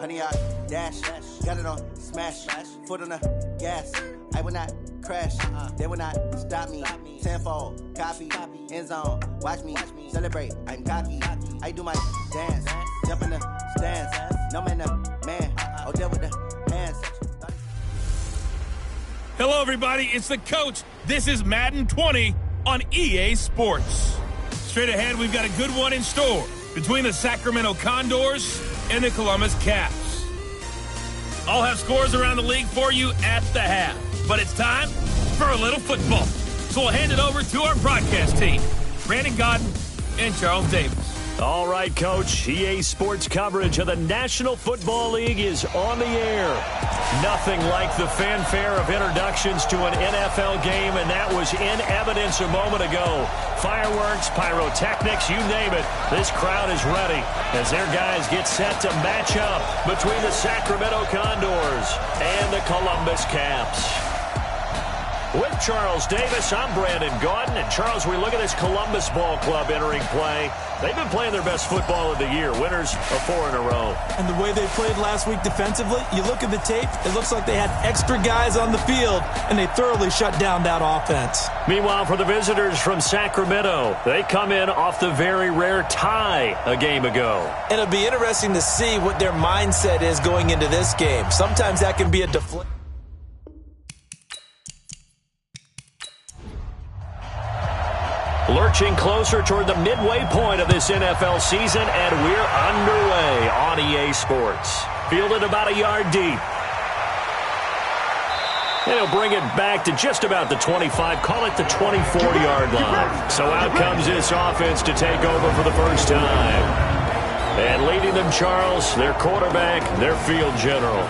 honey, I dash. Got it on smash. Foot on the gas. I will not crash. They will not stop me. Tenfold, copy, end zone. Watch me celebrate. I'm cocky. I do my dance. Jump in the stands. No man, man. I'll deal with the hands. Hello, everybody. It's the coach. This is Madden 20 on EA Sports. Straight ahead, we've got a good one in store between the Sacramento Condors and the Columbus Caps. I'll have scores around the league for you at the half. But it's time for a little football. So we'll hand it over to our broadcast team, Brandon Godden and Charles Davis. All right, Coach. EA Sports coverage of the National Football League is on the air. Nothing like the fanfare of introductions to an NFL game, and that was in evidence a moment ago. Fireworks, pyrotechnics, you name it. This crowd is ready as their guys get set to match up between the Sacramento Condors and the Columbus Caps. With Charles Davis, I'm Brandon Gaudin. And Charles, we look at this Columbus Ball Club entering play. They've been playing their best football of the year. Winners of 4 in a row. And the way they played last week defensively, you look at the tape, it looks like they had extra guys on the field, and they thoroughly shut down that offense. Meanwhile, for the visitors from Sacramento, they come in off the very rare tie a game ago. And it'll be interesting to see what their mindset is going into this game. Sometimes that can be a deflation. Lurching closer toward the midway point of this NFL season, and we're underway on EA Sports. Fielded about a yard deep. And he'll bring it back to just about the 25, call it the 24-yard line. So out comes this offense to take over for the first time. And leading them, Charles, their quarterback, their field general.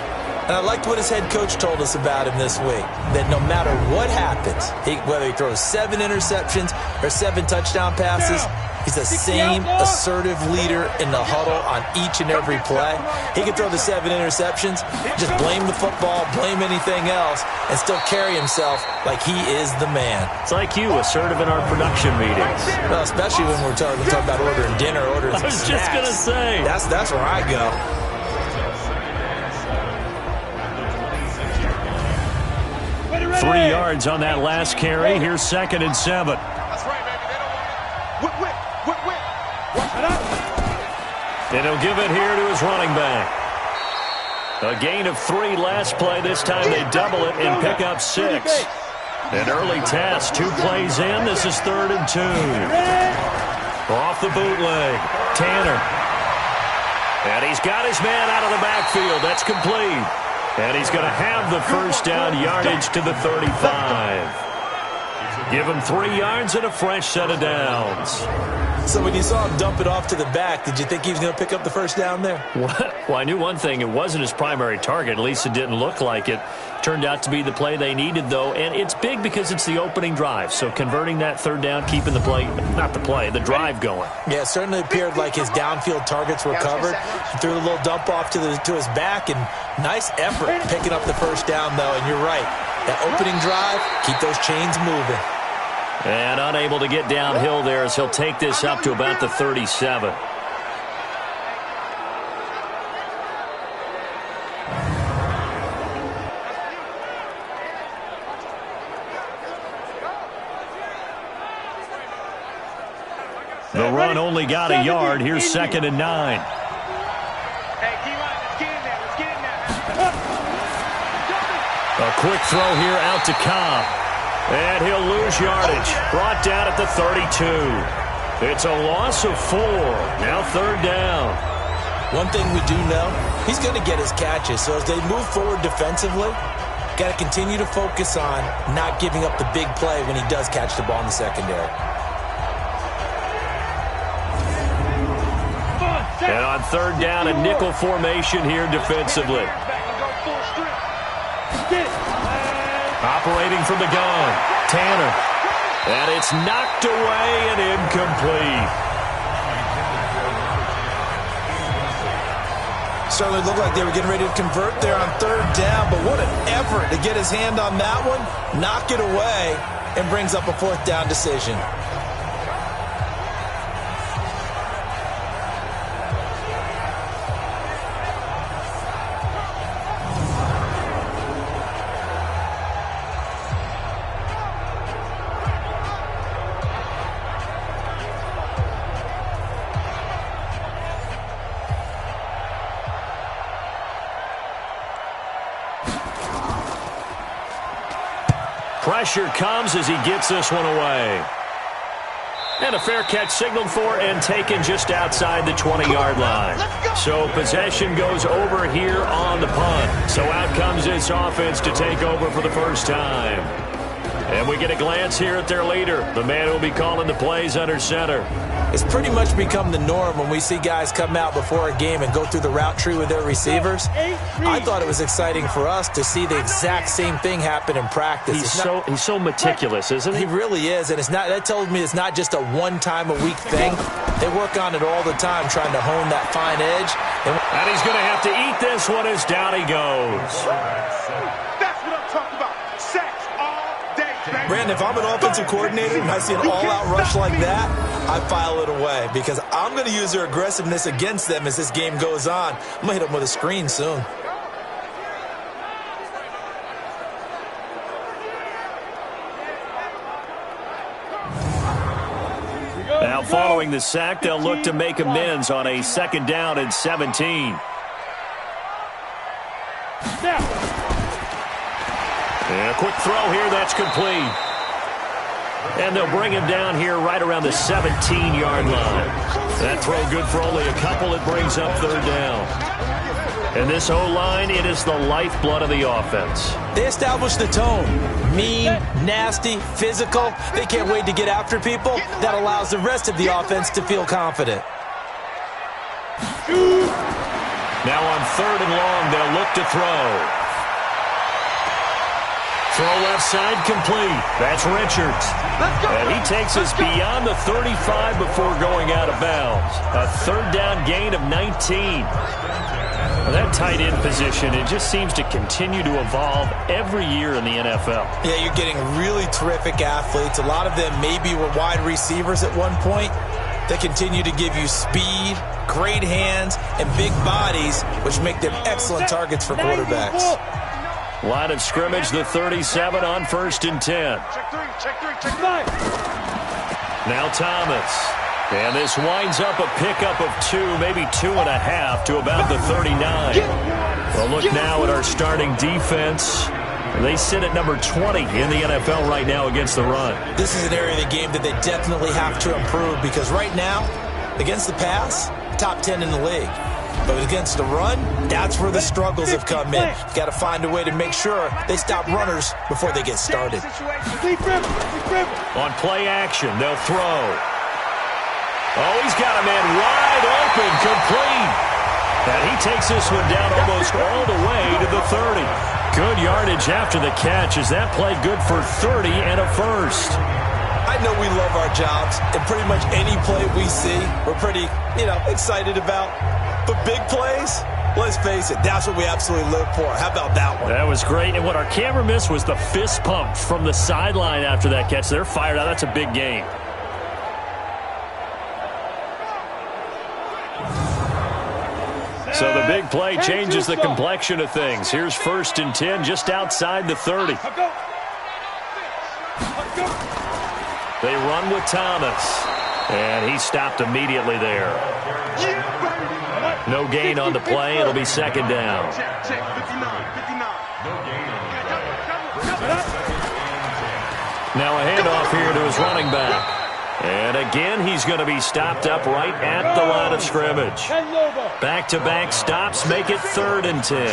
And I liked what his head coach told us about him this week, that no matter what happens, whether he throws 7 interceptions or 7 touchdown passes, he's the same assertive leader in the huddle on each and every play. He can throw the 7 interceptions, just blame the football, blame anything else, and still carry himself like he is the man. It's like you, assertive in our production meetings. Well, especially when we're talking about ordering dinner, ordering some snacks. I was just going to say. That's where I go. 3 yards on that last carry. Here's 2nd and 7. That's right, baby. They don't want it. Whip. And he'll give it here to his running back. A gain of 3 last play. This time they double it and pick up 6. An early test. 2 plays in. This is 3rd and 2. Off the bootleg. Tanner. And he's got his man out of the backfield. That's complete. And he's going to have the first down, yardage to the 35. Give him 3 yards and a fresh set of downs. So when you saw him dump it off to the back, did you think he was going to pick up the first down there? Well, I knew one thing. It wasn't his primary target. At least it didn't look like it. Turned out to be the play they needed, though. And it's big because it's the opening drive. So converting that 3rd down, keeping the the drive going. Yeah, it certainly appeared like his downfield targets were covered. He threw a little dump off to his back, and nice effort picking up the first down, though. And you're right. That opening drive, keep those chains moving. And unable to get downhill there as he'll take this up to about the 37. The run only got a yard. Here's 2nd and 9. A quick throw here out to Cobb. And he'll lose yardage. Brought down at the 32. It's a loss of 4. Now 3rd down. One thing we do know, he's going to get his catches. So as they move forward defensively, got to continue to focus on not giving up the big play when he does catch the ball in the secondary. And on 3rd down, a nickel formation here defensively. Operating from the gun, Tanner. And it's knocked away and incomplete. Certainly looked like they were getting ready to convert there on 3rd down, but what an effort to get his hand on that one, knock it away, and brings up a 4th down decision. Pressure comes as he gets this one away. And a fair catch signaled for and taken just outside the 20-yard line. So possession goes over here on the punt. So out comes this offense to take over for the first time. And we get a glance here at their leader, the man who will be calling the plays under center. It's pretty much become the norm when we see guys come out before a game and go through the route tree with their receivers. I thought it was exciting for us to see the exact same thing happen in practice. He's so meticulous, isn't he? He really is, and that tells me it's not just a one-time-a-week thing. They work on it all the time, trying to hone that fine edge. And he's going to have to eat this one as down he goes. That's what I'm talking about. Sacks all day, baby. Brandon, if I'm an offensive coordinator and I see an all-out rush like that, I file it away because I'm going to use their aggressiveness against them as this game goes on. I'm going to hit them with a screen soon. Now following the sack, they'll look to make amends on a 2nd down and 17. And a quick throw here, that's complete. And they'll bring him down here right around the 17-yard line. That throw good for only a couple. It brings up 3rd down. And this O-line, it is the lifeblood of the offense. They establish the tone. Mean, nasty, physical. They can't wait to get after people. That allows the rest of the offense to feel confident. Now on 3rd and long, they'll look to throw. Throw left side complete. That's Richards. And he takes us beyond the 35 before going out of bounds. A 3rd down gain of 19. Well, that tight end position, it just seems to continue to evolve every year in the NFL. Yeah, you're getting really terrific athletes. A lot of them maybe were wide receivers at one point. They continue to give you speed, great hands, and big bodies, which make them excellent targets for quarterbacks. Line of scrimmage, the 37 on 1st and 10. Check three. Now Thomas. And this winds up a pickup of 2, maybe 2.5 to about the 39. Well, look now at our starting defense. They sit at number 20 in the NFL right now against the run. This is an area of the game that they definitely have to improve because right now, against the pass, top 10 in the league. But against the run, that's where the struggles have come in. You've got to find a way to make sure they stop runners before they get started. On play action, they'll throw. Oh, he's got a man wide open, complete. And he takes this one down almost all the way to the 30. Good yardage after the catch as that play good for 30 and a first. I know we love our jobs, and pretty much any play we see, we're pretty, excited about. But big plays, let's face it, that's what we absolutely live for. How about that one? That was great. And what our camera missed was the fist pump from the sideline after that catch. They're fired out. That's a big game. So the big play changes the complexion of things. Here's 1st and 10 just outside the 30. They run with Thomas. And he stopped immediately there. No gain on the play. It'll be 2nd down. Now a handoff here to his running back. And again, he's going to be stopped up right at the line of scrimmage. Back-to-back stops make it 3rd and 10.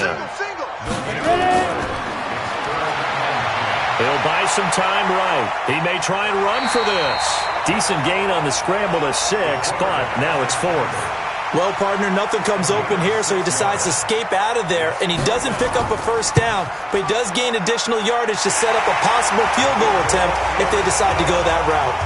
He'll buy some time right. He may try and run for this. Decent gain on the scramble to 6, but now it's 4th. Well, partner, nothing comes open here, so he decides to escape out of there, and he doesn't pick up a 1st down, but he does gain additional yardage to set up a possible field goal attempt if they decide to go that route.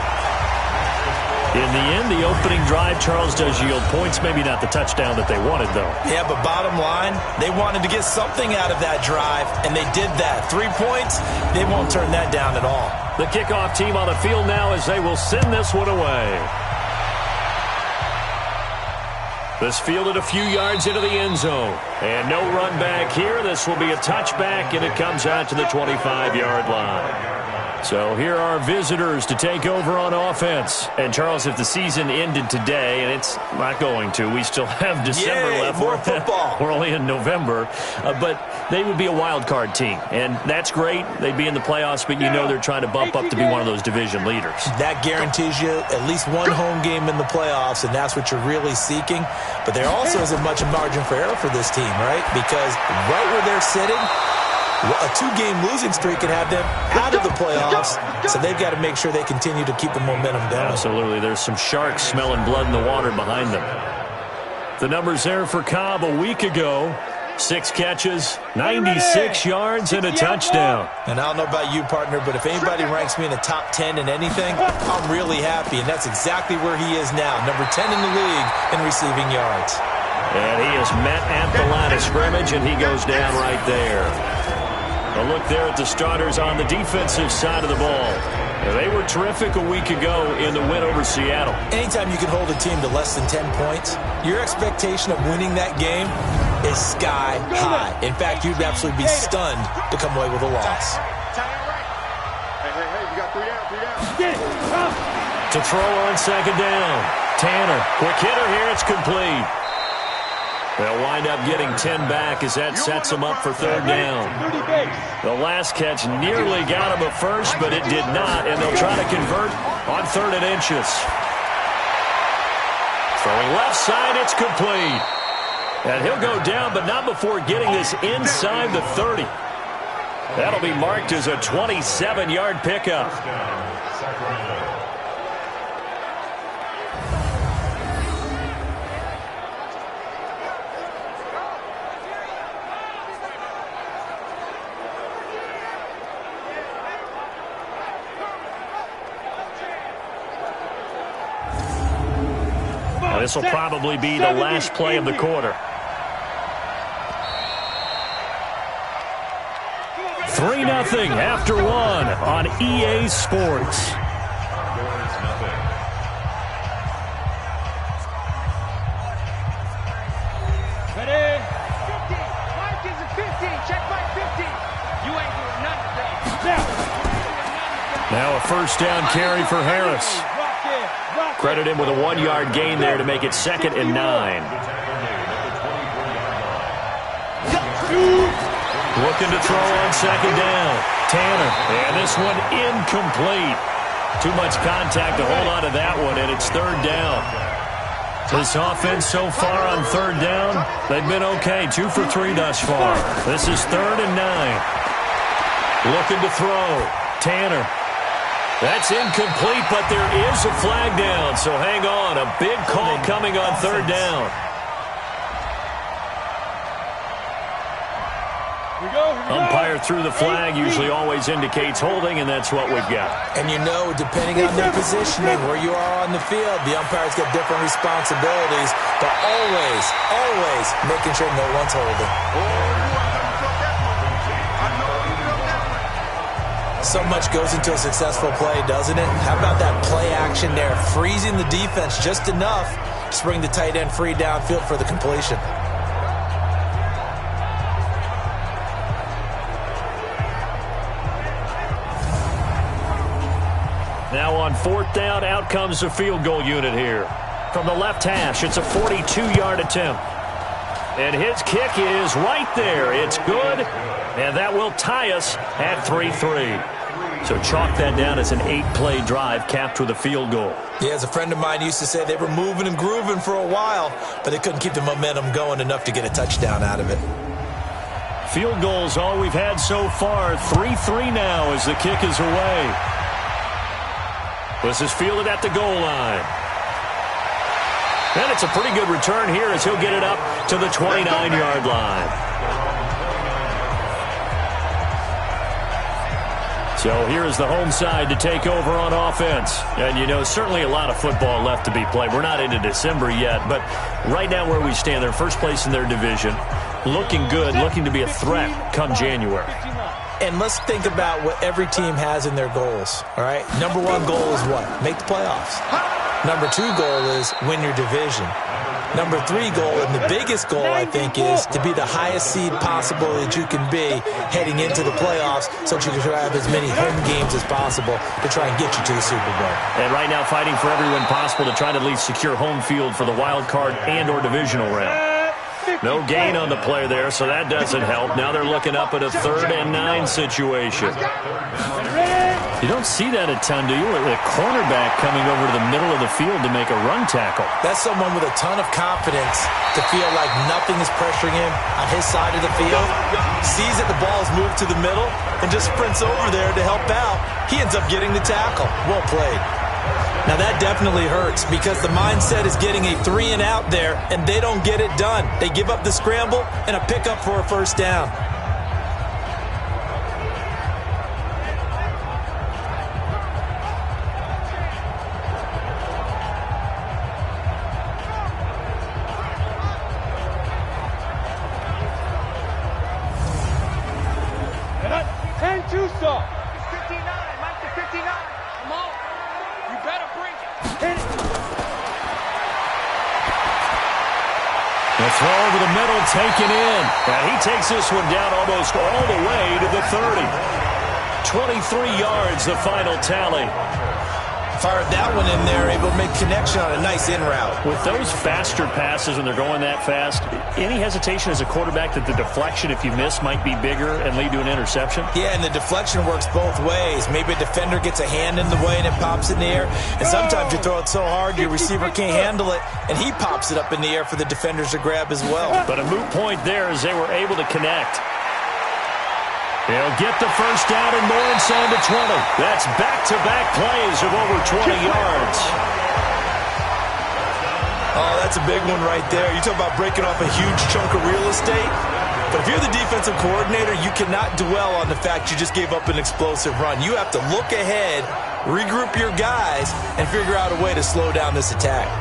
In the end, the opening drive, Charles, does yield points. Maybe not the touchdown that they wanted, though. Yeah, but bottom line, they wanted to get something out of that drive, and they did that. 3 points, they won't turn that down at all. The kickoff team on the field now as they will send this one away. This fielded a few yards into the end zone. And no run back here. This will be a touchback, and it comes out to the 25-yard line. So here are visitors to take over on offense. And, Charles, if the season ended today, and it's not going to, we still have December left. More football. We're only in November. But they would be a wild card team, and that's great. They'd be in the playoffs, but you know they're trying to bump up to be one of those division leaders. That guarantees you at least one home game in the playoffs, and that's what you're really seeking. But there also isn't much margin for error for this team, right? Because right where they're sitting, a 2-game losing streak can have them out of the playoffs, so they've got to make sure they continue to keep the momentum going. Absolutely. There's some sharks smelling blood in the water behind them. The numbers there for Cobb a week ago. 6 catches, 96 yards, and a touchdown. And I don't know about you, partner, but if anybody ranks me in the top 10 in anything, I'm really happy, and that's exactly where he is now, number 10 in the league in receiving yards. And he is met at the line of scrimmage, and he goes down right there. A look there at the starters on the defensive side of the ball. They were terrific a week ago in the win over Seattle. Anytime you can hold a team to less than 10 points, your expectation of winning that game is sky high. In fact, you'd absolutely be stunned to come away with a loss. Hey, you got 3 down. To throw on second down. Tanner, quick hitter here, it's complete. They'll wind up getting 10 back as that sets them up for third down. The last catch nearly got him a first, but it did not, and they'll try to convert on 3rd and inches. Throwing left side, it's complete. And he'll go down, but not before getting this inside the 30. That'll be marked as a 27-yard pickup. This will probably be the last play of the quarter. 3-0 after 1 on EA Sports. Ready? 50. Mike is a 50. Check Mike 50. You ain't doing nothing. Now a first down carry for Harris. Credit him with a 1-yard gain there to make it 2nd and 9. Looking to throw on second down. Tanner. And this one incomplete. Too much contact to hold on to that one, and it's 3rd down. This offense so far on 3rd down, they've been okay. 2 for 3 thus far. This is 3rd and 9. Looking to throw. Tanner. That's incomplete, but there is a flag down, so hang on. A big call coming on 3rd down. Umpire threw the flag, usually always indicates holding, and that's what we've got. And you know, depending on their positioning, where you are on the field, the umpire's got different responsibilities, but always making sure no one's holding. So much goes into a successful play, doesn't it? How about that play action there, freezing the defense just enough to bring the tight end free downfield for the completion. Now on 4th down, out comes the field goal unit here. From the left hash, it's a 42-yard attempt. And his kick is right there. It's good, and that will tie us at 3-3. So chalk that down as an 8-play drive capped with a field goal. Yeah, as a friend of mine used to say, they were moving and grooving for a while, but they couldn't keep the momentum going enough to get a touchdown out of it. Field goals all we've had so far. 3-3 now as the kick is away. This is fielded at the goal line. And it's a pretty good return here as he'll get it up to the 29-yard line. So here is the home side to take over on offense. And, you know, certainly a lot of football left to be played. We're not into December yet, but right now where we stand, they're first place in their division. Looking good, looking to be a threat come January. And let's think about what every team has in their goals, all right? Number 1 goal is what? Make the playoffs. Number 2 goal is win your division. Number 3 goal, and the biggest goal, I think, is to be the highest seed possible that you can be heading into the playoffs so that you can have as many home games as possible to try and get you to the Super Bowl. And right now fighting for every win possible to try to at least secure home field for the wild card and or divisional round. No gain on the play there, so that doesn't help. Now they're looking up at a 3rd and 9 situation. You don't see that a ton, do you? A cornerback coming over to the middle of the field to make a run tackle. That's someone with a ton of confidence to feel like nothing is pressuring him on his side of the field. Sees that the ball is moved to the middle and just sprints over there to help out. He ends up getting the tackle. Well played. Now that definitely hurts because the mindset is getting a 3 and out there, and they don't get it done. They give up the scramble and a pickup for a first down. Throw over the middle, taken in. And he takes this one down almost all the way to the 30. 23 yards, the final tally. Fired that one in there, able to make connection on a nice in route. With those faster passes when they're going that fast, any hesitation as a quarterback that the deflection, if you miss, might be bigger and lead to an interception? Yeah, and the deflection works both ways. Maybe a defender gets a hand in the way and it pops in the air. And sometimes you throw it so hard your receiver can't handle it, and he pops it up in the air for the defenders to grab as well. But a moot point there as they were able to connect. He'll get the first down and more inside the 20. That's back-to-back plays of over 20 yards. Oh, that's a big one right there. You talk about breaking off a huge chunk of real estate. But if you're the defensive coordinator, you cannot dwell on the fact you just gave up an explosive run. You have to look ahead, regroup your guys, and figure out a way to slow down this attack.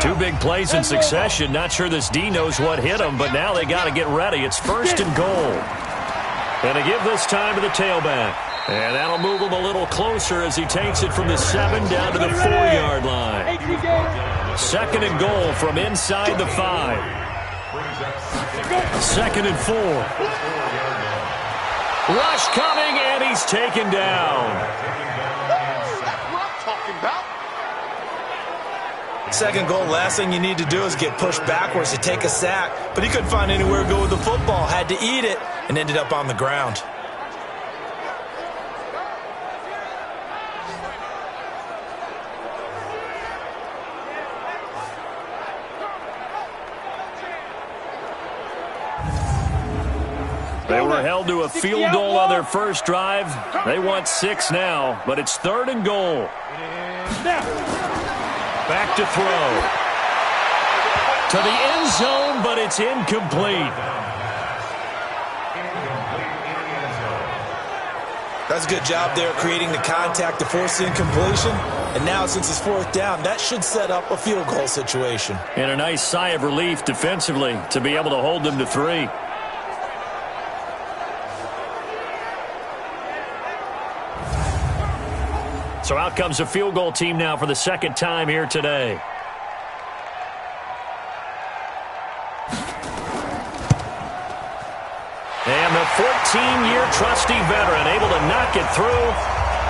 Two big plays in succession. Not sure this D knows what hit him, but now they got to get ready. It's 1st and goal. And they give this time to the tailback. And that'll move him a little closer as he takes it from the 7 down to the 4-yard line. 2nd and goal from inside the 5. 2nd and 4. Rush coming, and he's taken down. That's what I'm talking about. 2nd goal, last thing you need to do is get pushed backwards to take a sack. But he couldn't find anywhere to go with the football. Had to eat it and ended up on the ground. They were held to a field goal on their first drive. They want 6 now, but it's 3rd and goal. Back to throw. To the end zone, but it's incomplete. That's a good job there creating the contact to force the incompletion. And now since it's 4th down, that should set up a field goal situation. And a nice sigh of relief defensively to be able to hold them to 3. So out comes a field goal team now for the 2nd time here today. And the 14-year trusty veteran able to knock it through.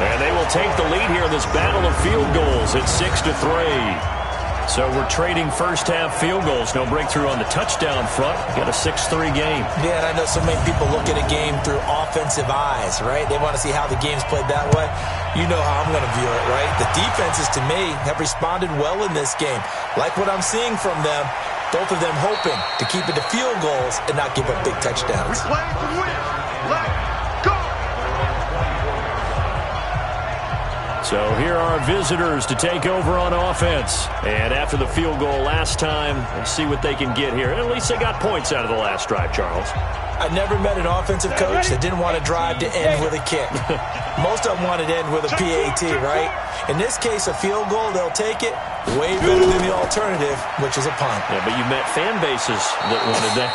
And they will take the lead here in this battle of field goals at 6-3. So we're trading first-half field goals. No breakthrough on the touchdown front. Got a 6-3 game. Yeah, and I know so many people look at a game through offensive eyes, right? They want to see how the game's played that way. You know how I'm going to view it, right? The defenses, to me, have responded well in this game. Like what I'm seeing from them, both of them hoping to keep it to field goals and not give up big touchdowns. We play to win. Let's go. So here are our visitors to take over on offense. And after the field goal last time, let's see what they can get here. At least they got points out of the last drive, Charles. I never met an offensive coach that didn't want to drive to end with a kick. Most of them wanted to end with a PAT, right? In this case, a field goal, they'll take it. Way better than the alternative, which is a punt. Yeah, but you met fan bases that wanted that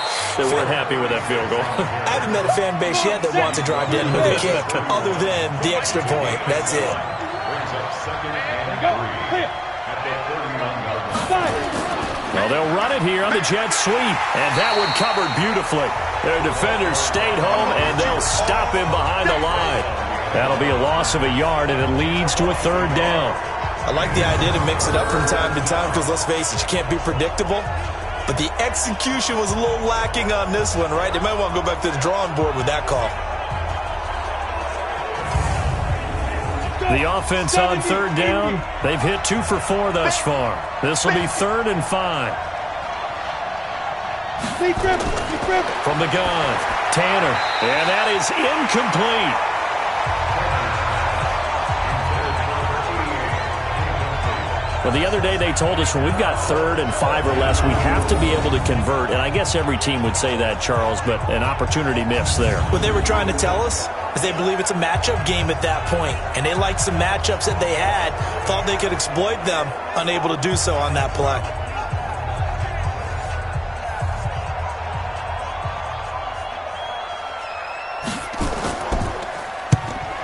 weren't happy with that field goal. I haven't met a fan base yet that wants to drive to end with a kick, other than the extra point. That's it. Well, they'll run it here on the jet sweep, and that one covered beautifully. Their defenders stayed home, and they'll stop him behind the line. That'll be a loss of a yard, and it leads to a third down. I like the idea to mix it up from time to time because, let's face it, you can't be predictable. But the execution was a little lacking on this one, right? They might want to go back to the drawing board with that call. The offense on third down, they've hit 2 for 4 thus far. This will be 3rd and 5. From the gun, Tanner, and that is incomplete. Well, the other day they told us when we've got 3rd and 5 or less, we have to be able to convert. And I guess every team would say that, Charles, but an opportunity missed there. What they were trying to tell us is they believe it's a matchup game at that point. And they liked some matchups that they had, thought they could exploit them, unable to do so on that play.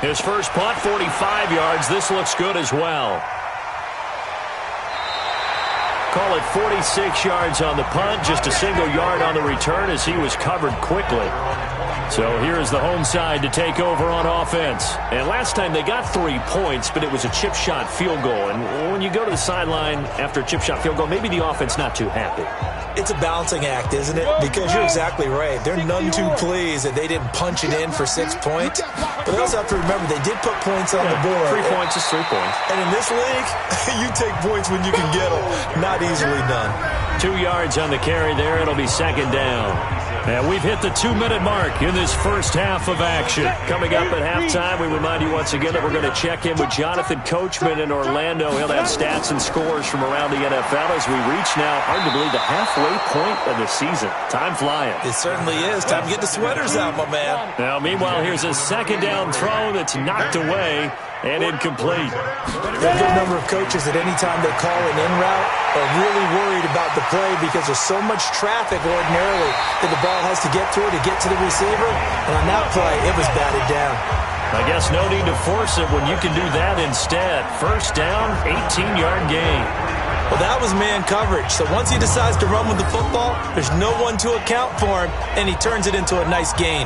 His first punt, 45 yards. This looks good as well. Call it 46 yards on the punt, just a single yard on the return as he was covered quickly. So here's the home side to take over on offense. And last time they got 3 points, but it was a chip shot field goal. And when you go to the sideline after a chip shot field goal, maybe the offense not too happy. It's a balancing act, isn't it? Because you're exactly right. They're none too pleased that they didn't punch it in for 6 points. But they also have to remember they did put points on the board. 3 points is 3 points. And in this league, you take points when you can get them. Not easily done. 2 yards on the carry there. It'll be 2nd down. And we've hit the 2-minute mark in this first half of action. Coming up at halftime, we remind you once again that we're going to check in with Jonathan Coachman in Orlando. He'll have stats and scores from around the NFL as we reach now, hard to believe, the halfway point of the season. Time flying. It certainly is. Time to get the sweaters out, my man. Now, meanwhile, here's a 2nd down throw that's knocked away and incomplete. There are a good number of coaches that any time they call an in route are really worried about the play because there's so much traffic ordinarily that the ball has to get through to get to the receiver. And on that play, it was batted down. I guess no need to force it when you can do that instead. First down, 18-yard gain. Well, that was man coverage. So once he decides to run with the football, there's no one to account for him, and he turns it into a nice gain.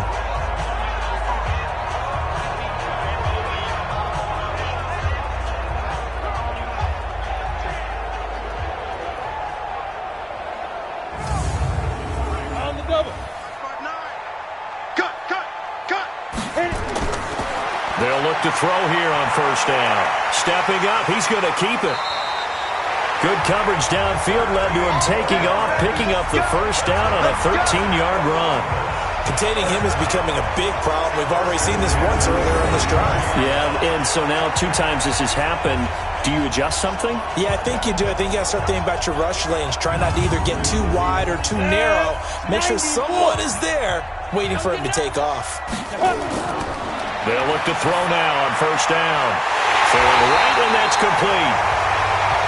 They'll look to throw here on first down. Stepping up, he's going to keep it. Good coverage downfield led to him taking off, picking up the first down on a 13-yard run. Containing him is becoming a big problem. We've already seen this once earlier in this drive. Yeah, and so now 2 times this has happened. Do you adjust something? Yeah, I think you do. I think you got to start thinking about your rush lanes. Try not to either get too wide or too narrow. Make sure someone is there waiting for him to take off. They'll look to throw now on first down. Throwing right, and that's complete.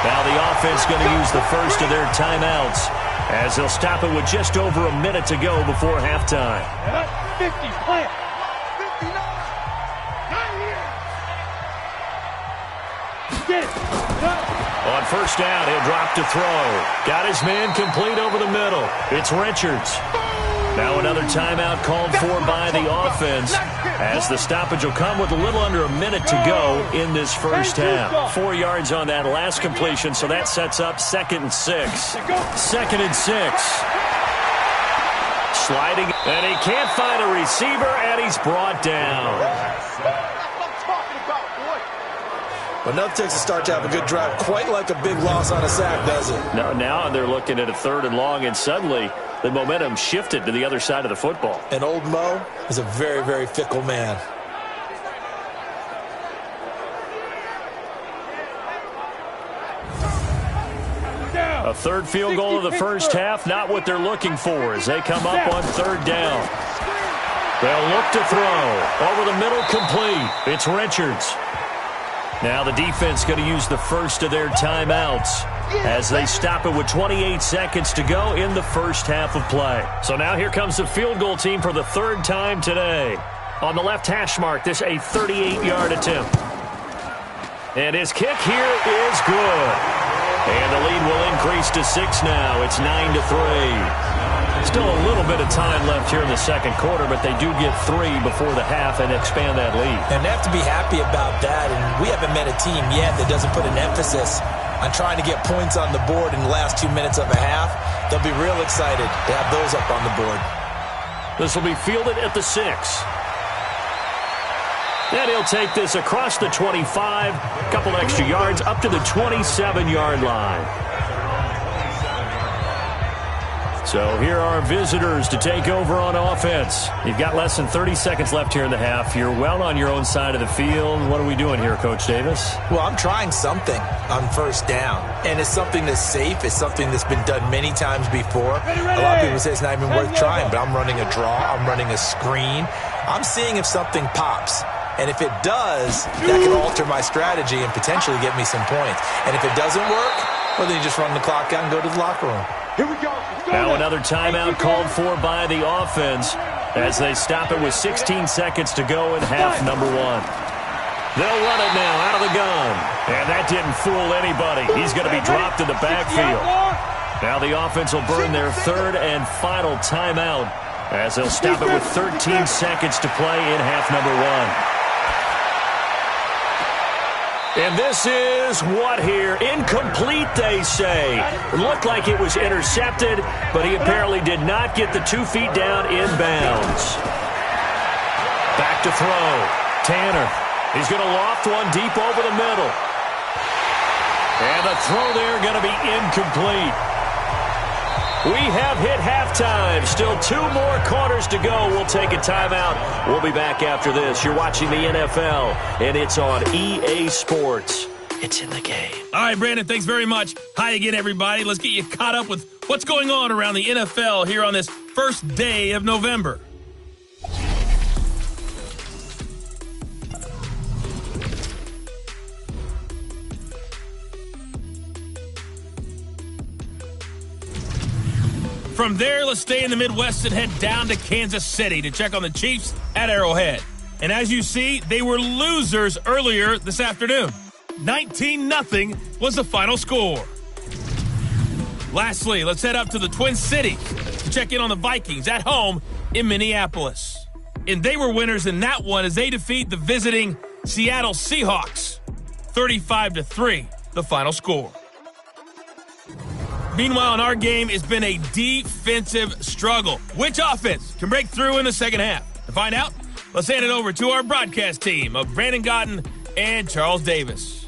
Now the offense going to use the first of their timeouts as they'll stop it with just over a minute to go before halftime. 50, plant. 59. Not here. Get it. On first down, he'll drop to throw. Got his man complete over the middle. It's Richards. Now another timeout called for by the offense as the stoppage will come with a little under a minute to go in this first half. 4 yards on that last completion, so that sets up 2nd and 6. 2nd and 6. Sliding, and he can't find a receiver, and he's brought down. But enough takes a start to have a good drive, quite like a big loss on a sack, does it? No, now they're looking at a 3rd and long, and suddenly the momentum shifted to the other side of the football. And old Mo is a very, very fickle man. A third field goal of the first half, not what they're looking for as they come up on third down. They'll look to throw. Over the middle, complete. It's Richards. Now the defense going to use the first of their timeouts as they stop it with 28 seconds to go in the first half of play. So now here comes the field goal team for the third time today. On the left hash mark, this a 38-yard attempt. And his kick here is good. And the lead will increase to 6 now. It's 9-3. Still a little bit of time left here in the second quarter, but they do get 3 before the half and expand that lead. And they have to be happy about that. And we haven't met a team yet that doesn't put an emphasis on trying to get points on the board in the last 2 minutes of a half. They'll be real excited to have those up on the board. This will be fielded at the 6. Then he'll take this across the 25, a couple extra yards, up to the 27-yard line. So here are visitors to take over on offense. You've got less than 30 seconds left here in the half. You're well on your own side of the field. What are we doing here, Coach Davis? Well, I'm trying something on first down, and it's something that's safe. It's something that's been done many times before. A lot of people say it's not even worth trying, but I'm running a draw. I'm running a screen. I'm seeing if something pops. And if it does, that can alter my strategy and potentially get me some points. And if it doesn't work, well, then you just run the clock out and go to the locker room. Here we go. Now another timeout called for by the offense as they stop it with 16 seconds to go in half number 1. They'll run it now out of the gun. And that didn't fool anybody. He's going to be dropped in the backfield. Now the offense will burn their third and final timeout as they'll stop it with 13 seconds to play in half number 1. And this is what here? Incomplete, they say. It looked like it was intercepted, but he apparently did not get the 2 feet down in bounds. Back to throw. Tanner. He's going to loft one deep over the middle. And the throw there going to be incomplete. We have hit halftime. Still 2 more quarters to go. We'll take a timeout. We'll be back after this. You're watching the NFL, and it's on EA Sports. It's in the game. All right, Brandon, thanks very much. Hi again, everybody. Let's get you caught up with what's going on around the NFL here on this first day of November. From there, let's stay in the Midwest and head down to Kansas City to check on the Chiefs at Arrowhead. And as you see, they were losers earlier this afternoon. 19-0 was the final score. Lastly, let's head up to the Twin Cities to check in on the Vikings at home in Minneapolis. And they were winners in that one as they defeat the visiting Seattle Seahawks. 35-3, the final score. Meanwhile, in our game, it's been a defensive struggle. Which offense can break through in the second half? To find out, let's hand it over to our broadcast team of Brandon Gotten and Charles Davis.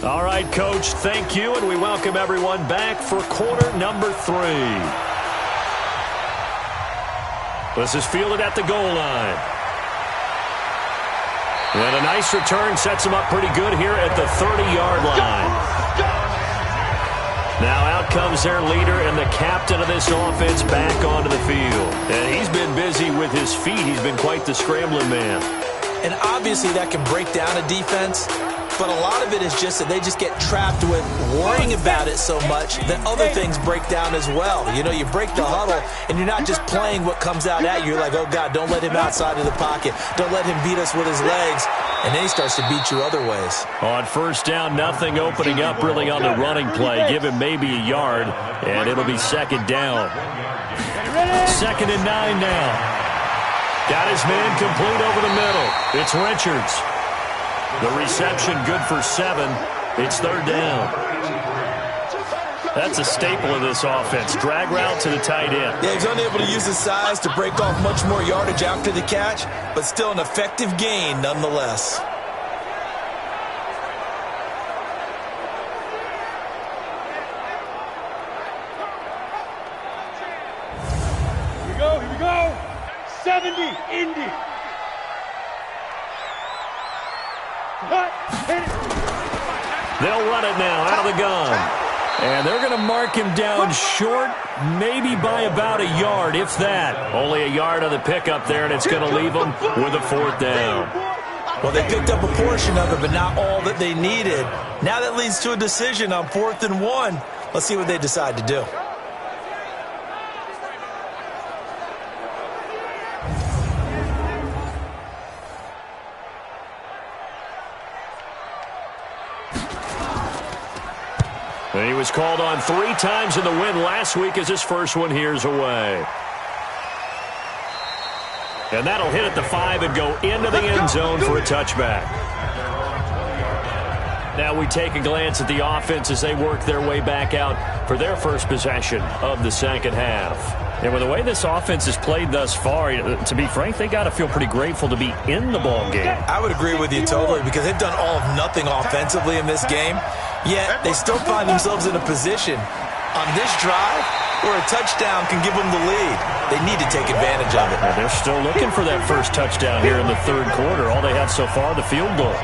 All right, Coach, thank you, and we welcome everyone back for quarter number 3. This is fielded at the goal line. And a nice return sets him up pretty good here at the 30-yard line. Now out comes their leader and the captain of this offense back onto the field. And he's been busy with his feet. He's been quite the scrambling man. And obviously that can break down a defense, but a lot of it is just that they just get trapped with worrying about it so much that other things break down as well. You know, you break the huddle, and you're not just playing what comes out at you. You're like, oh, God, don't let him outside of the pocket. Don't let him beat us with his legs. And then he starts to beat you other ways. On first down, nothing opening up really on the running play. Give him maybe a yard, and it'll be second down. 2nd and 9 now. Got his man complete over the middle. It's Richards. The reception good for 7. It's third down. That's a staple of this offense. Drag route to the tight end. Yeah, he's unable to use his size to break off much more yardage after the catch, but still an effective gain nonetheless. Here we go. 70, Indy. They'll run it now out of the gun. And they're going to mark him down short, maybe by about a yard, if that. Only a yard on the pickup there, and it's going to leave them with a 4th down. Well, they picked up a portion of it, but not all that they needed. Now that leads to a decision on 4th and 1. Let's see what they decide to do. And he was called on 3 times in the win last week as his first one here's away. And that'll hit at the 5 and go into the end zone for a touchback. Now we take a glance at the offense as they work their way back out for their first possession of the second half. And with the way this offense has played thus far, to be frank, they got to feel pretty grateful to be in the ball game. I would agree with you totally because they've done all of nothing offensively in this game, yet they still find themselves in a position on this drive where a touchdown can give them the lead. They need to take advantage of it. And they're still looking for that first touchdown here in the third quarter. All they have so far, the field goal.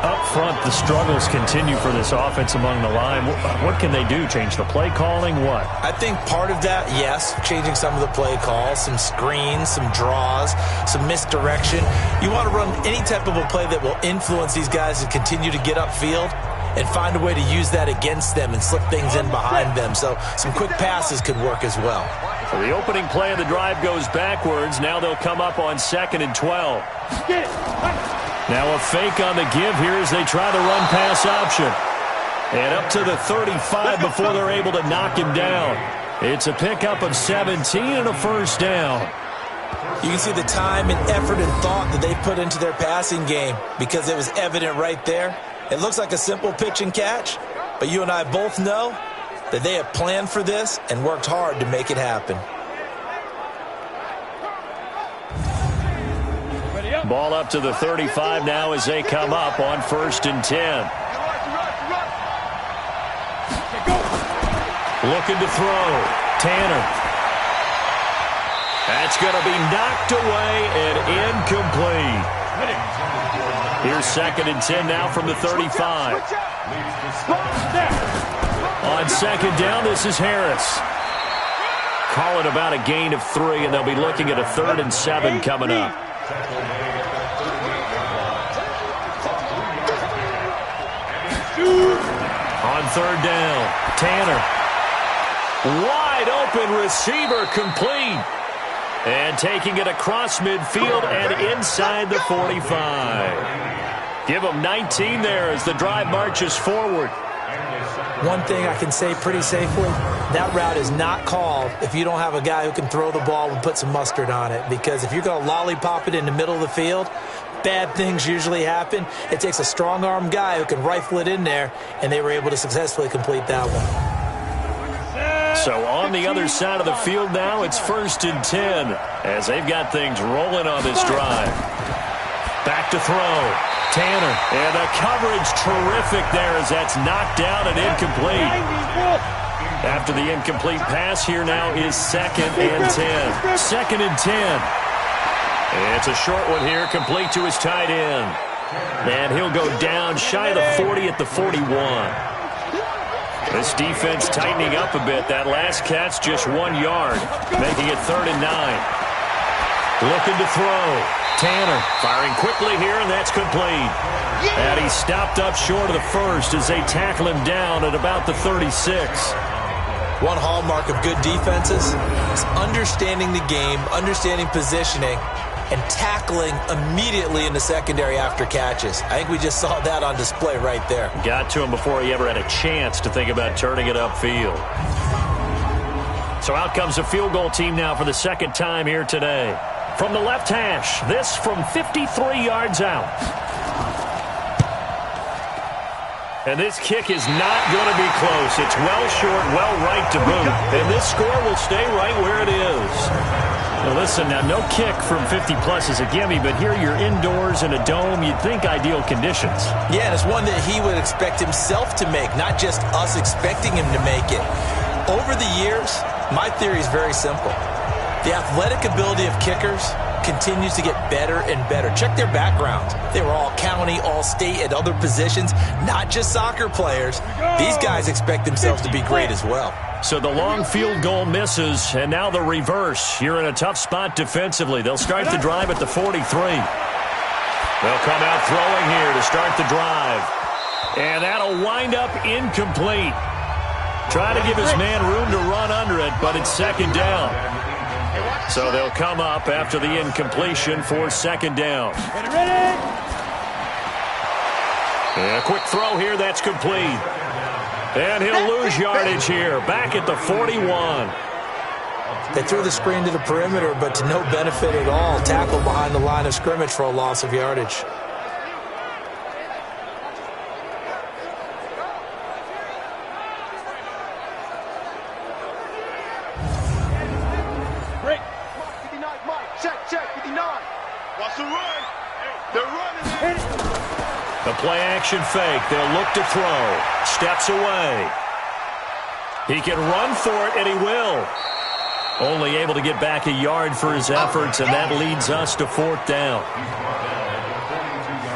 Up front, the struggles continue for this offense among the line. What can they do? Change the play calling? What? I think part of that, yes, changing some of the play calls, some screens, some draws, some misdirection. You want to run any type of a play that will influence these guys to continue to get upfield and find a way to use that against them and slip things in behind them. So some quick passes could work as well. So the opening play of the drive goes backwards. Now they'll come up on 2nd and 12. Now a fake on the give here as they try the run-pass option. And up to the 35 before they're able to knock him down. It's a pickup of 17 and a first down. You can see the time and effort and thought that they put into their passing game because it was evident right there. It looks like a simple pitch and catch, but you and I both know that they have planned for this and worked hard to make it happen. Ball up to the 35 now as they come up on 1st and 10. Looking to throw. Tanner. That's going to be knocked away and incomplete. Here's 2nd and 10 now from the 35. On 2nd down, this is Harris. Call it about a gain of 3, and they'll be looking at a 3rd and 7 coming up. On 3rd down, Tanner. Wide open receiver complete. And taking it across midfield and inside the 45. Give them 19 there as the drive marches forward. One thing I can say pretty safely, that route is not called if you don't have a guy who can throw the ball and put some mustard on it. Because if you're going to lollipop it in the middle of the field, bad things usually happen. It takes a strong-arm guy who can rifle it in there, and they were able to successfully complete that one. So on the other side of the field now, it's 1st and 10 as they've got things rolling on this drive. Back to throw. Tanner. And the coverage terrific there as that's knocked down and incomplete. After the incomplete pass, here now is 2nd and 10. 2nd and 10. It's a short one here, complete to his tight end. And he'll go down shy of the 40 at the 41. This defense tightening up a bit. That last catch just 1 yard, making it 3rd and 9. Looking to throw. Tanner firing quickly here, and that's complete. And he stopped up short of the 1st as they tackle him down at about the 36. One hallmark of good defenses is understanding the game, understanding positioning, and tackling immediately in the secondary after catches. I think we just saw that on display right there. Got to him before he ever had a chance to think about turning it upfield. So out comes the field goal team now for the 2nd time here today. From the left hash, this from 53 yards out. And this kick is not going to be close. It's well short, well right to boot. And this score will stay right where it is. Now listen, now no kick from 50-plus is a gimme, but here you're indoors in a dome. You'd think ideal conditions. Yeah, and it's one that he would expect himself to make, not just us expecting him to make it. Over the years, my theory is very simple. The athletic ability of kickers continues to get better and better. Check their backgrounds. They were all county, all state, at other positions, not just soccer players. These guys expect themselves to be great as well. So the long field goal misses, and now the reverse. You're in a tough spot defensively. They'll start the drive at the 43. They'll come out throwing here to start the drive. And that'll wind up incomplete. Try to give his man room to run under it, but it's second down. So they'll come up after the incompletion for second down. And a quick throw here, that's complete. And he'll lose yardage here, back at the 41. They threw the screen to the perimeter, but to no benefit at all. Tackle behind the line of scrimmage for a loss of yardage. Break. 59, Mike. Check, 59. Watch the run. They're running. The play action fake. They'll look to throw. Steps away. He can run for it, and he will. Only able to get back a yard for his efforts, and that leads us to fourth down.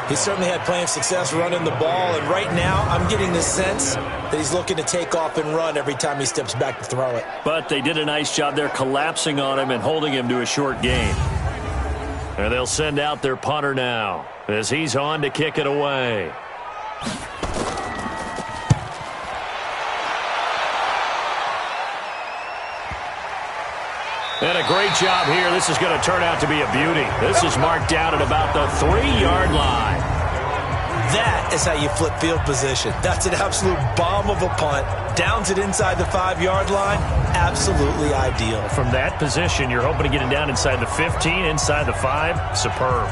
He certainly had plenty of success running the ball, and right now I'm getting the sense that he's looking to take off and run every time he steps back to throw it. But they did a nice job there collapsing on him and holding him to a short gain. And they'll send out their punter now as he's on to kick it away. And a great job here. This is going to turn out to be a beauty. This is marked down at about the 3-yard line. That is how you flip field position. That's an absolute bomb of a punt. Downs it inside the 5-yard line. Absolutely ideal. From that position, you're hoping to get it down inside the 15, inside the 5. Superb.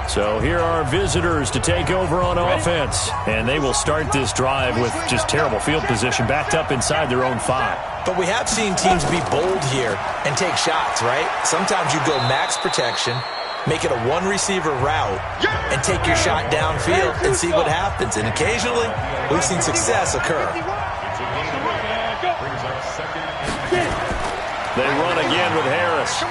So here are visitors to take over on offense. And they will start this drive with just terrible field position backed up inside their own 5. But we have seen teams be bold here and take shots, right? Sometimes you go max protection, make it a one-receiver route, and take your shot downfield and see what happens. And occasionally, we've seen success occur. They run again with Harris.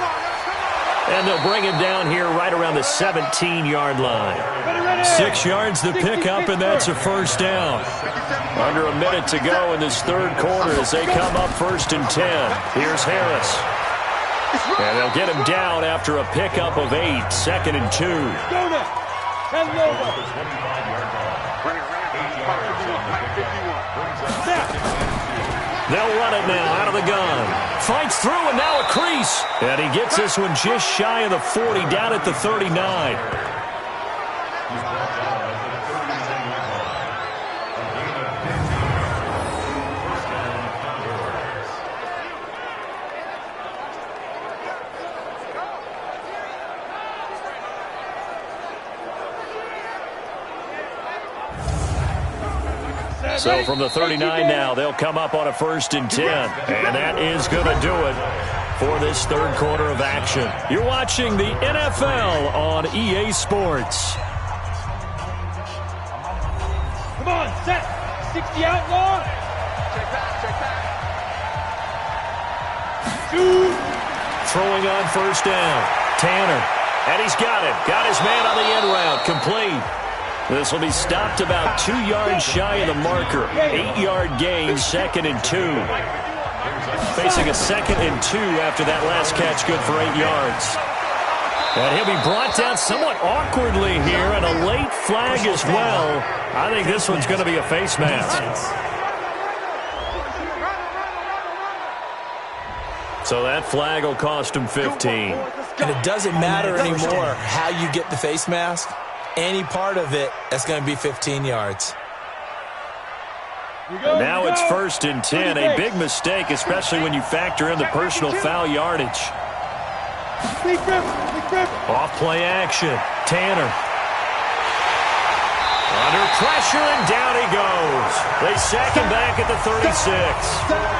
And they'll bring him down here right around the 17-yard line. 6 yards to pick up, and that's a first down. Under a minute to go in this third quarter as they come up 1st and 10. Here's Harris. And they'll get him down after a pickup of 8, 2nd and 2. They'll run it now out of the gun. Fights through, and now a crease. And he gets this one just shy of the 40, down at the 39. So from the 39 now, they'll come up on a 1st and 10. And that is going to do it for this third quarter of action. You're watching the NFL on EA Sports. Come on, set. 60 outlaw. Check back. Throwing on 1st down. Tanner. And he's got it. Got his man on the end route. Complete. This will be stopped about 2 yards shy of the marker. 8-yard gain, 2nd and 2. Facing a 2nd and 2 after that last catch, good for 8 yards. And he'll be brought down somewhat awkwardly here, and a late flag as well. I think this one's going to be a face mask. So that flag will cost him 15. And it doesn't matter anymore how you get the face mask. Any part of it, that's going to be 15 yards. Now it's 1st and 10. A big mistake, especially when you factor in the personal foul yardage. Off play action. Tanner. Under pressure, and down he goes. They sack him back at the 36.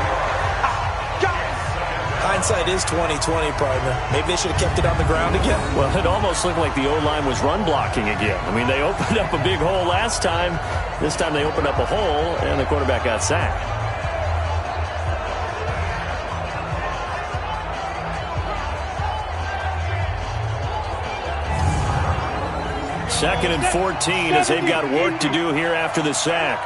Hindsight is 20/20, partner. Maybe they should have kept it on the ground again. Well, it almost looked like the O-line was run blocking again. I mean, they opened up a big hole last time. This time they opened up a hole, and the quarterback got sacked. 2nd and 14 as they've got work to do here after the sack.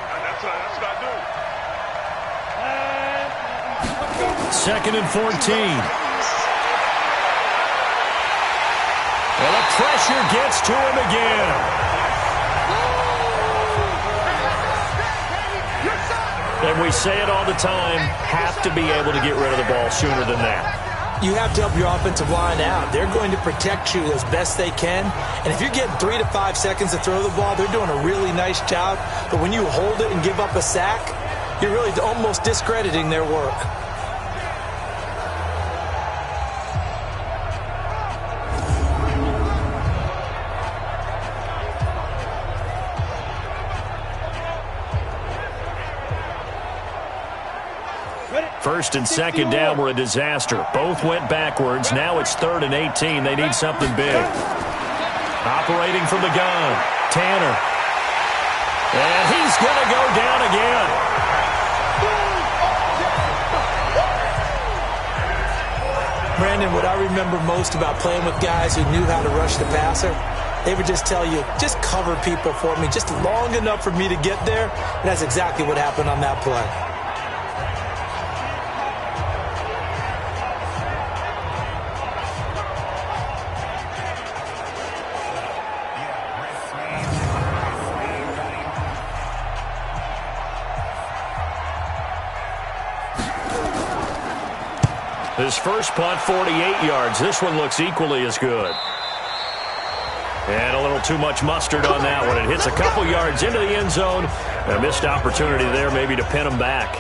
Second and 14. And the pressure gets to him again. And we say it all the time, have to be able to get rid of the ball sooner than that. You have to help your offensive line out. They're going to protect you as best they can. And if you're getting 3 to 5 seconds to throw the ball, they're doing a really nice job. But when you hold it and give up a sack, you're really almost discrediting their work. First and second down were a disaster. Both went backwards. Now it's 3rd and 18. They need something big. Operating from the gun, Tanner. And he's going to go down again. Brandon, what I remember most about playing with guys who knew how to rush the passer, they would just tell you, just cover people for me, just long enough for me to get there. And that's exactly what happened on that play. His first punt, 48 yards. This one looks equally as good. And a little too much mustard on that one. It hits a couple yards into the end zone. A missed opportunity there maybe to pin him back.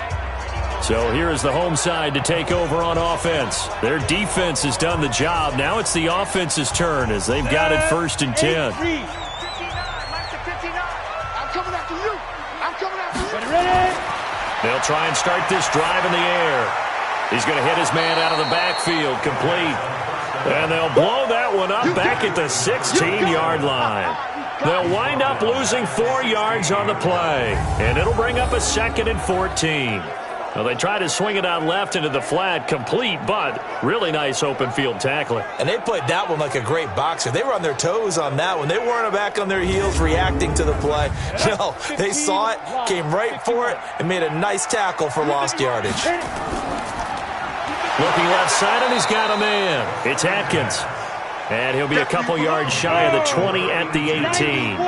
So here is the home side to take over on offense. Their defense has done the job. Now it's the offense's turn as they've got it 1st and 10. I'm coming after you. I'm coming after you. Ready? They'll try and start this drive in the air. He's going to hit his man out of the backfield, complete. And they'll blow that one up back at the 16-yard line. They'll wind up losing 4 yards on the play. And it'll bring up a 2nd and 14. Well, they try to swing it out left into the flat, complete, but really nice open field tackling. And they played that one like a great boxer. They were on their toes on that one. They weren't back on their heels reacting to the play. No, they saw it, came right for it, and made a nice tackle for lost yardage. Looking left side, and he's got a man. It's Atkins. And he'll be a couple yards shy of the 20 at the 18.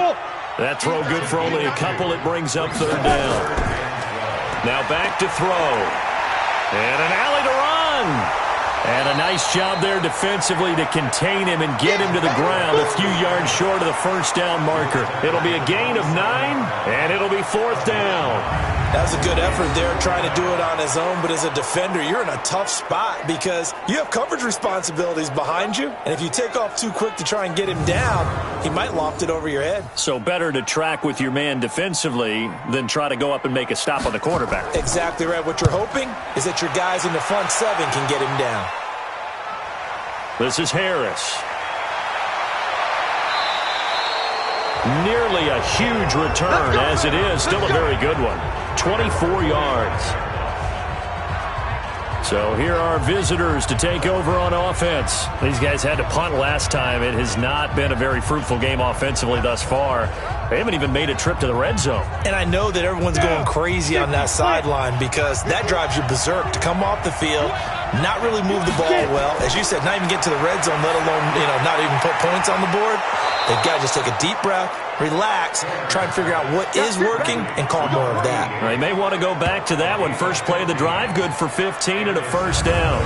That throw good for only a couple. It brings up 3rd down. Now back to throw. And an alley to run. And a nice job there defensively to contain him and get him to the ground a few yards short of the 1st down marker. It'll be a gain of 9, and it'll be 4th down. That was a good effort there trying to do it on his own, but as a defender, you're in a tough spot because you have coverage responsibilities behind you, and if you take off too quick to try and get him down, he might loft it over your head. So better to track with your man defensively than try to go up and make a stop on the quarterback. Exactly right. What you're hoping is that your guys in the front 7 can get him down. This is Harris. Nearly a huge return as it is. Still a very good one. 24 yards. So here are visitors to take over on offense. These guys had to punt last time. It has not been a very fruitful game offensively thus far. They haven't even made a trip to the red zone. And I know that everyone's going crazy on that sideline because that drives you berserk to come off the field, not really move the ball well. As you said, not even get to the red zone, let alone, not even put points on the board. They've got to just take a deep breath, relax, try and figure out what is working, and call more of that. They may want to go back to that one. First play of the drive, good for 15 and a 1st down.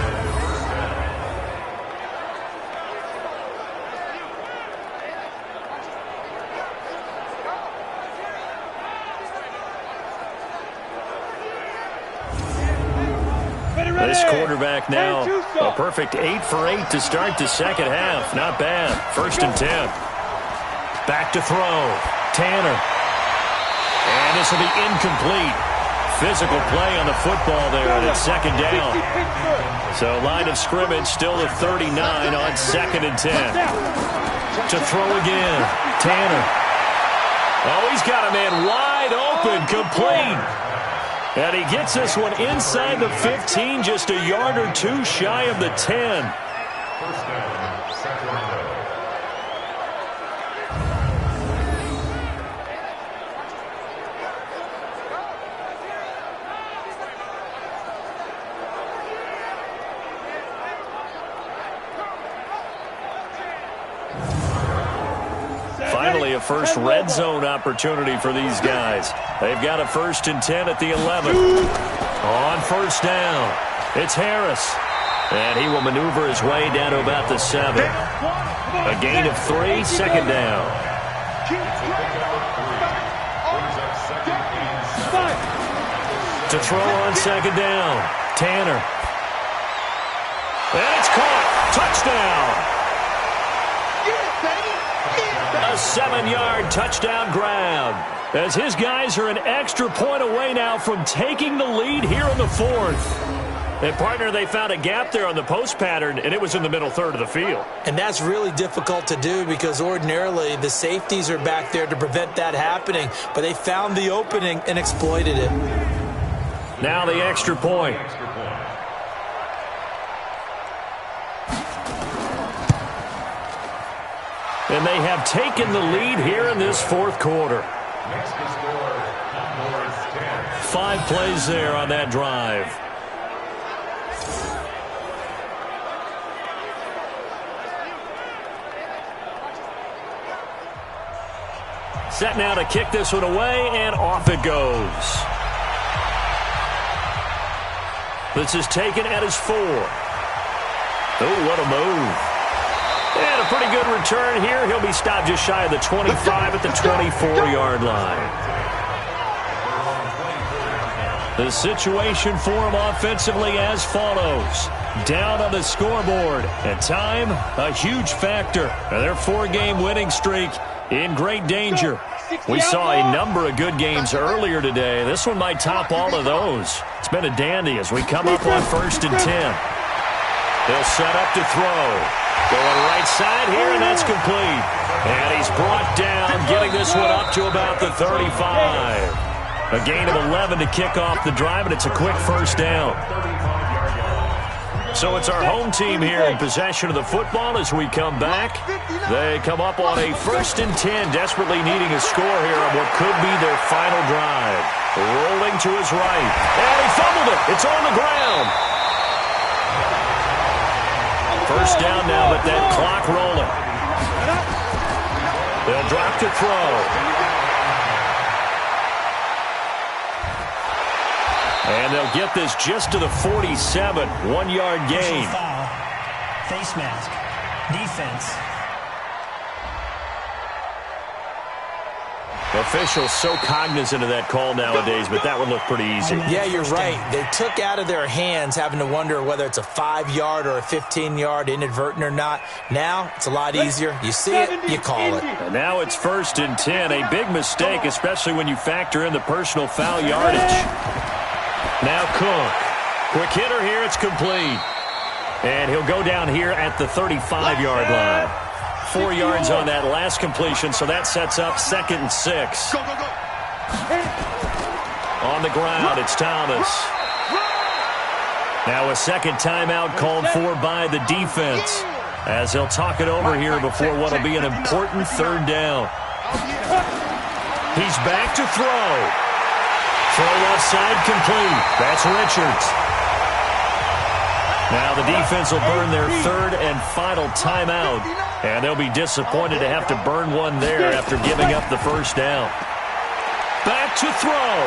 This quarterback now, a perfect 8 for 8 to start the second half. Not bad. 1st and 10. Back to throw. Tanner. And this will be incomplete. Physical play on the football there, and it's 2nd down. So line of scrimmage still at 39 on 2nd and 10. To throw again. Tanner. Oh, he's got a man wide open, complete. And he gets this one inside the 15, just a yard or two shy of the 10. Finally, a first red zone opportunity for these guys. They've got a 1st and 10 at the 11. On first down, it's Harris. And he will maneuver his way down to about the 7. A gain of 3, 2nd down. To throw on 2nd down, Tanner. And it's caught. Touchdown. A 7-yard touchdown grab. As his guys are an extra point away now from taking the lead here in the 4th. And, partner, they found a gap there on the post pattern, and it was in the middle third of the field. And that's really difficult to do because ordinarily the safeties are back there to prevent that happening. But they found the opening and exploited it. Now the extra point. And they have taken the lead here in this 4th quarter. 5 plays there on that drive. Set now to kick this one away, and off it goes. This is taken at his 4. Oh, what a move. And a pretty good return here. He'll be stopped just shy of the 25 at the 24-yard line. The situation for him offensively as follows. Down on the scoreboard. And time, a huge factor. Their 4-game winning streak in great danger. We saw a number of good games earlier today. This one might top all of those. It's been a dandy as we come up on 1st and 10. They'll set up to throw. Going right side here, and that's complete. And he's brought down, getting this one up to about the 35. A gain of 11 to kick off the drive, and it's a quick first down. So it's our home team here in possession of the football as we come back. They come up on a 1st and 10, desperately needing a score here on what could be their final drive. Rolling to his right. And he fumbled it. It's on the ground. First down now, but that clock rolling. They'll drop to throw. And they'll get this just to the 47, 1-yard gain. Foul. Face mask. Defense. Officials so cognizant of that call nowadays, but that one looked pretty easy. Yeah, you're right. They took out of their hands having to wonder whether it's a 5-yard or a 15-yard inadvertent or not. Now it's a lot easier. You see it, you call it. And now it's 1st and 10. A big mistake, especially when you factor in the personal foul yardage. Now Cook. Quick hitter here. It's complete. And he'll go down here at the 35-yard line. 4 yards on that last completion, so that sets up 2nd and 6. On the ground, it's Thomas. Now a second timeout called for by the defense, as they'll talk it over here before what will be an important 3rd down. He's back to throw. Throw left side complete. That's Richards. Now the defense will burn their 3rd and final timeout, and they'll be disappointed to have to burn one there after giving up the first down. Back to throw.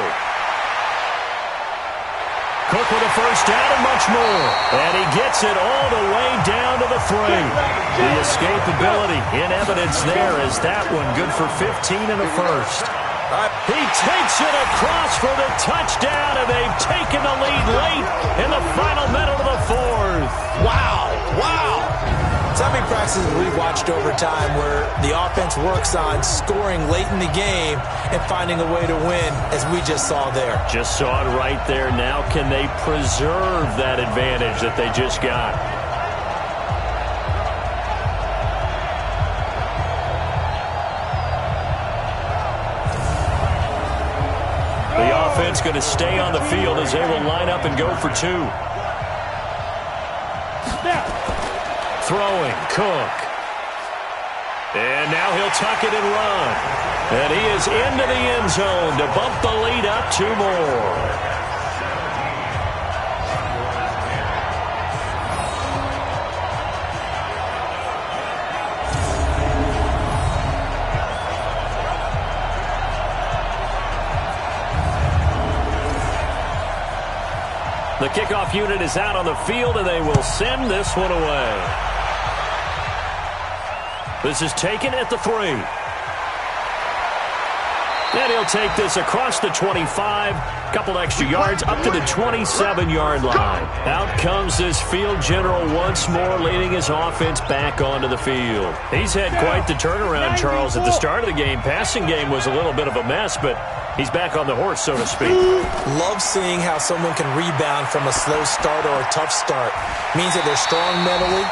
Cook with a first down and much more. And he gets it all the way down to the 3. The escapability in evidence there as that one good for 15 in the first. He takes it across for the touchdown, and they've taken the lead late in the final minute of the 4th. Wow, wow. So many practices we've watched over time where the offense works on scoring late in the game and finding a way to win, as we just saw there. Just saw it right there. Now can they preserve that advantage that they just got? The offense going to stay on the field as they will line up and go for 2. Throwing, Cook. And now he'll tuck it and run. And he is into the end zone to bump the lead up 2 more. The kickoff unit is out on the field, and they will send this one away. This is taken at the 3. And he'll take this across the 25, couple extra yards, up to the 27-yard line. Out comes this field general once more, leading his offense back onto the field. He's had quite the turnaround, Charles, at the start of the game. Passing game was a little bit of a mess, but he's back on the horse, so to speak. Love seeing how someone can rebound from a slow start or a tough start. Means that they're strong mentally.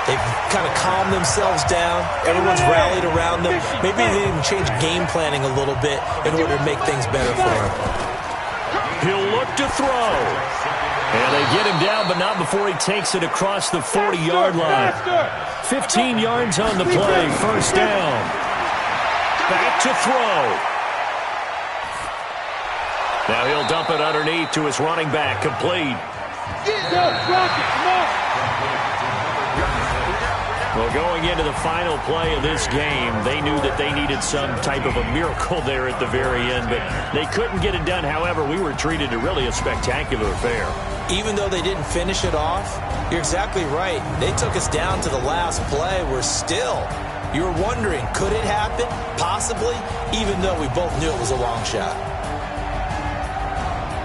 They've kind of calmed themselves down. Everyone's rallied around them. Maybe they even change game planning a little bit in order to make things better for him. He'll look to throw. And they get him down, but not before he takes it across the 40-yard line. 15 yards on the play. First down. Back to throw. Now he'll dump it underneath to his running back. Complete. Well, going into the final play of this game, they knew that they needed some type of a miracle there at the very end, but they couldn't get it done. However, we were treated to really a spectacular affair. Even though they didn't finish it off, you're exactly right. They took us down to the last play. We're still. You were wondering, could it happen? Possibly, even though we both knew it was a long shot.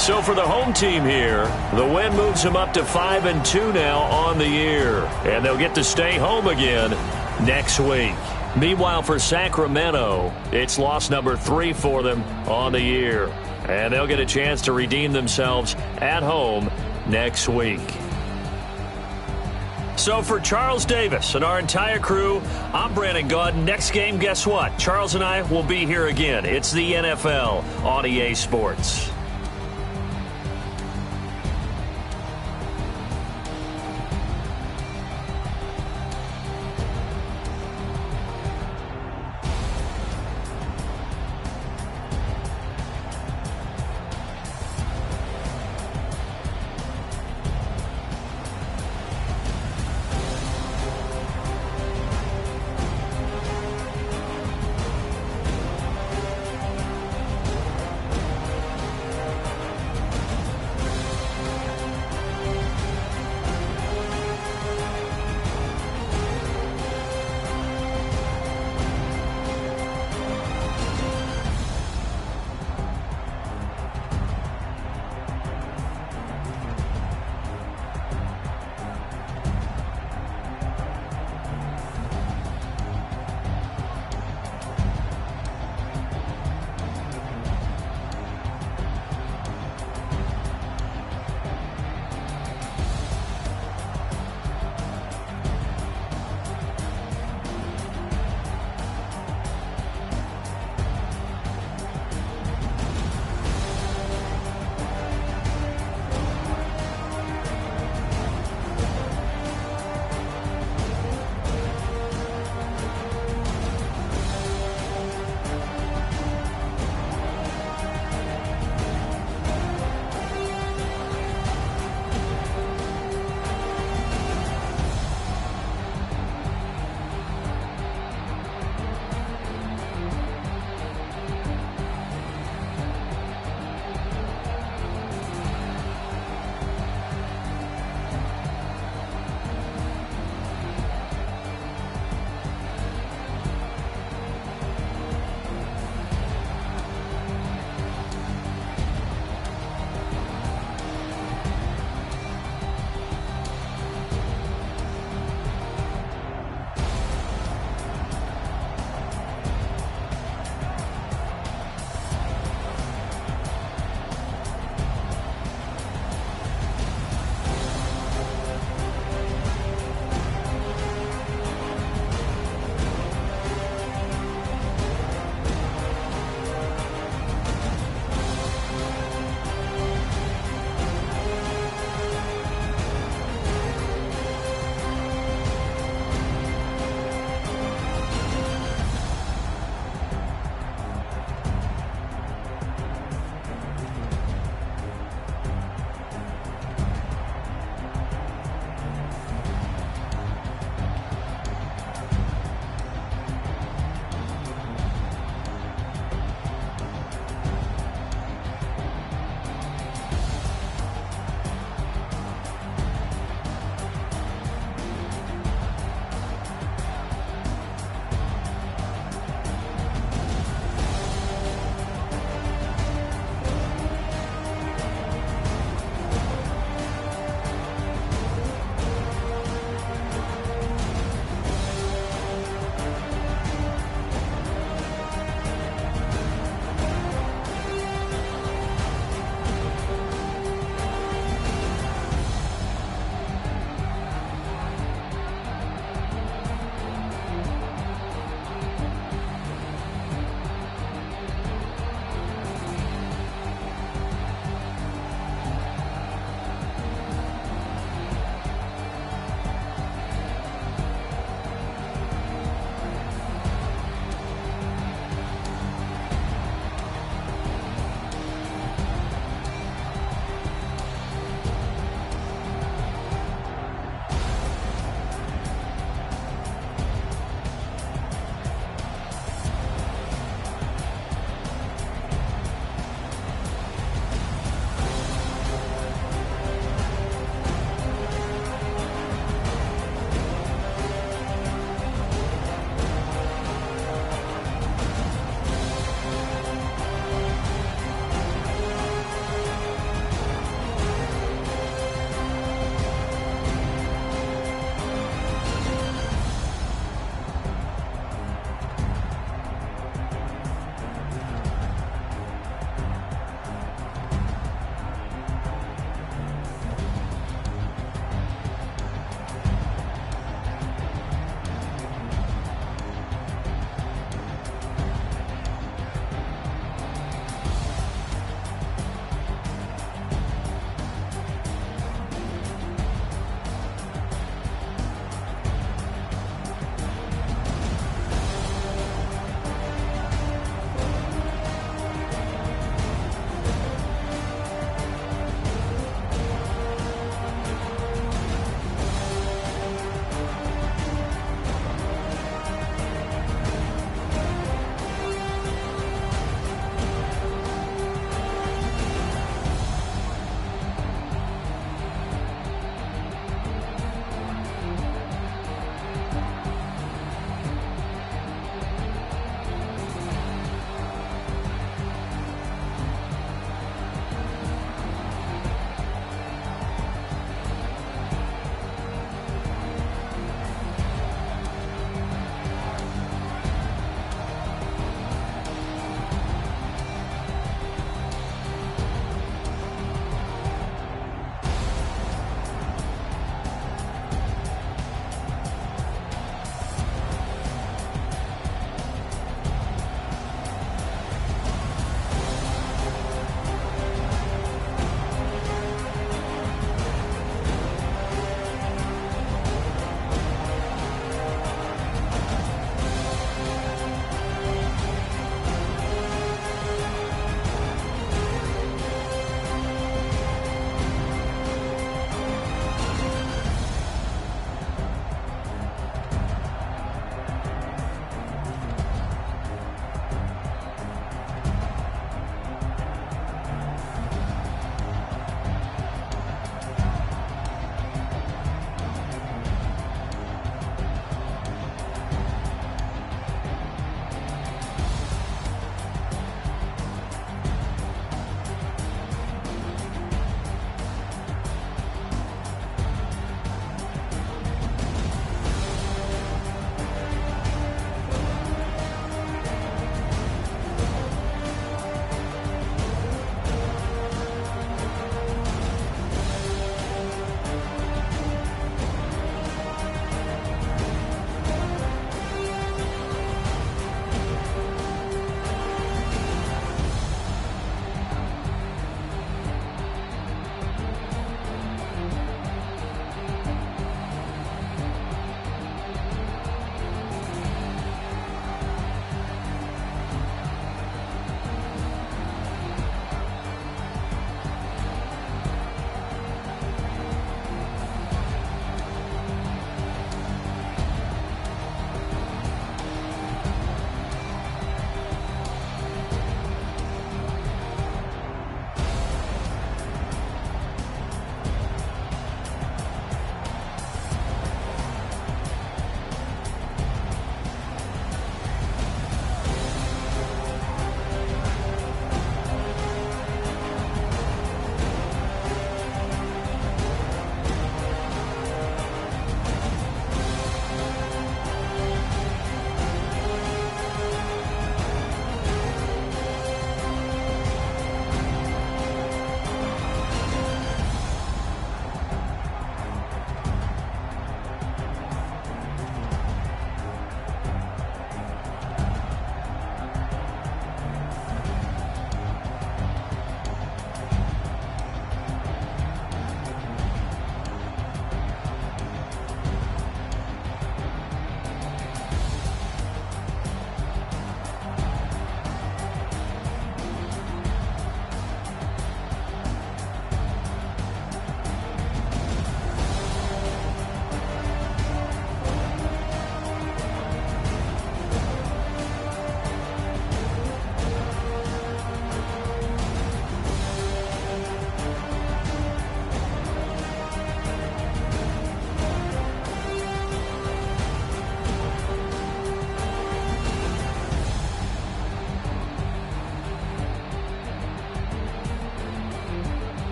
So for the home team here, the win moves them up to 5-2 now on the year. And they'll get to stay home again next week. Meanwhile, for Sacramento, it's loss number 3 for them on the year. And they'll get a chance to redeem themselves at home next week. So for Charles Davis and our entire crew, I'm Brandon Gaudin. Next game, guess what? Charles and I will be here again. It's the NFL on EA Sports.